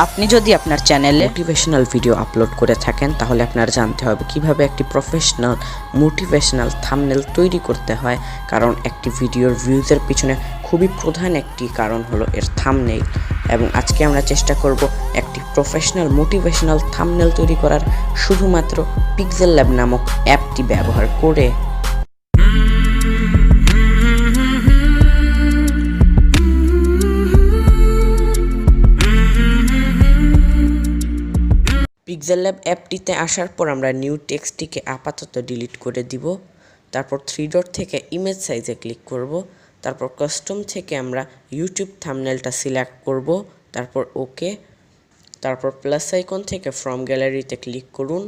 আপনি যদি আপনার চ্যানেলে মোটিভেশনাল ভিডিও আপলোড করে থাকেন তাহলে আপনার জানতে হবে কিভাবে একটি প্রফেশনাল মোটিভেশনাল থাম্বনেল তৈরি করতে হয়, কারণ একটি ভিডিওর ভিউজের পিছনে খুবই প্রধান একটি কারণ হলো এর থাম্বনেল। এবং আজকে আমরা চেষ্টা করব একটি প্রফেশনাল মোটিভেশনাল থাম্বনেল তৈরি করার শুধুমাত্র পিক্সেলল্যাব নামক অ্যাপটি ব্যবহার করে। পিক্সেলল্যাব অ্যাপটিতে আসার পর আমরা নিউ টেক্সটটিকে আপাতত ডিলিট করে দিব। তারপর 3 ডট থেকে ইমেজ সাইজে ক্লিক করব। তারপর কাস্টম থেকে আমরা ইউটিউব থাম্বনেলটা সিলেক্ট করব। তারপর ওকে। তারপর প্লাস আইকন থেকে ফ্রম গ্যালারিতে ক্লিক করুন।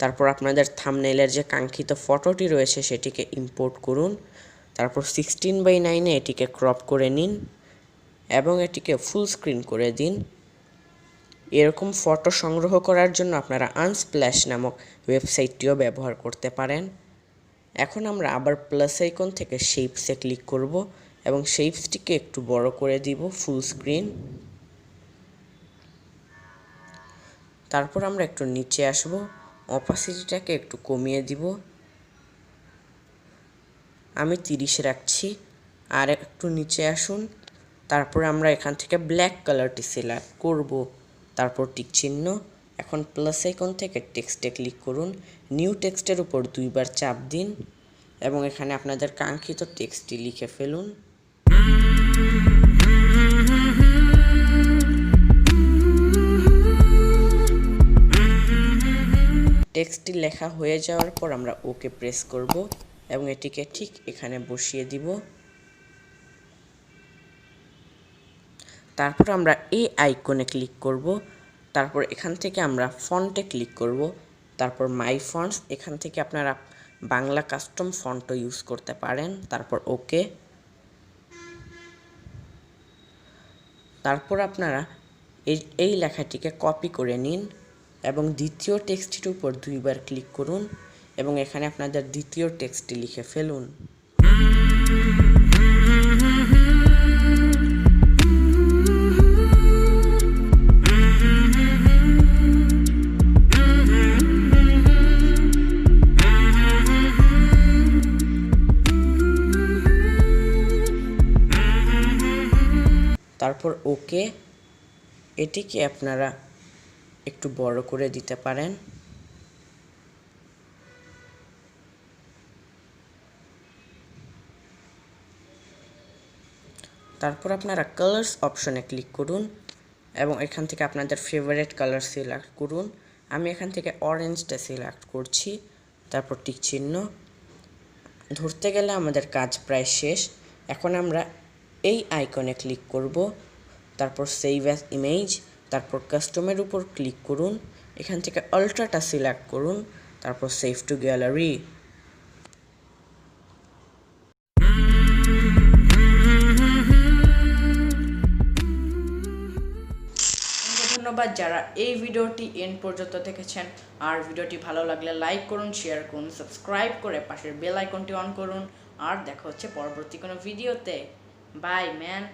তারপর আপনাদের থাম্বনেলের যে কাঙ্ক্ষিত ফটোটি রয়েছে সেটিকে ইম্পোর্ট করুন। তারপর 16:9 এটিকে ক্রপ করে নিন এবং এটিকে ফুল স্ক্রিন করে দিন। এরকম ফটো সংগ্রহ করার জন্য আপনারা আনস্প্ল্যাশ নামক ওয়েবসাইটটিও ব্যবহার করতে পারেন। এখন আমরা আবার প্লাস আইকন থেকে শেপসে ক্লিক করব এবং শেপসটিকে একটু বড় করে দিব ফুল স্ক্রিন। তারপর আমরা একটু নিচে আসব, অপাসিটিটাকে একটু কমিয়ে দিব, আমি 30 রাখছি। আর একটু নিচে আসুন। তারপর আমরা এখান থেকে ব্ল্যাক কালারটি সিলেক্ট করব। তারপর টিক চিহ্ন। এখন প্লাস আইকন থেকে টেক্সটে ক্লিক করুন, নিউ টেক্সটের উপর 2 বার চাপ দিন এবং এখানে আপনাদের কাঙ্ক্ষিত টেক্সটটি লিখে ফেলুন। টেক্সটটি লেখা হয়ে যাওয়ার পর আমরা ওকে প্রেস করব এবং এটিকে ঠিক এখানে বসিয়ে দিব। তারপর আমরা এই আইকনে ক্লিক করব। তারপর এখান থেকে আমরা ফন্টে ক্লিক করব। তারপর মাই ফন্টস, এখান থেকে আপনারা বাংলা কাস্টম ফন্টও ইউজ করতে পারেন। তারপর ওকে। তারপর আপনারা এই লেখাটিকে কপি করে নিন এবং দ্বিতীয় টেক্সটটির উপর 2 বার ক্লিক করুন এবং এখানে আপনাদের দ্বিতীয় টেক্সটটি লিখে ফেলুন। তারপর ওকে। এটিকে আপনারা একটু বড় করে দিতে পারেন। তারপর আপনারা কালার্স অপশনে ক্লিক করুন এবং এখান থেকে আপনাদের ফেভারিট কালার সিলেক্ট করুন। আমি এখান থেকে অরেঞ্জটা সিলেক্ট করছি। তারপর টিক চিহ্ন। ধরতে গেলে আমাদের কাজ প্রায় শেষ। এখন আমরা এই আইকনে ক্লিক করব। তারপর সেভ অ্যাজ ইমেজ। তারপর কাস্টমের উপর ক্লিক করুন, এখান থেকে আলট্রাটা সিলেক্ট করুন। তারপর সেভ টু গ্যালারি। ধন্যবাদ যারা এই ভিডিওটি এন্ড পর্যন্ত দেখেছেন। আর ভিডিওটি ভালো লাগলে লাইক করুন, শেয়ার করুন, সাবস্ক্রাইব করে পাশের বেল আইকনটি অন করুন। আর দেখা হচ্ছে পরবর্তী কোনো ভিডিওতে। Bye man.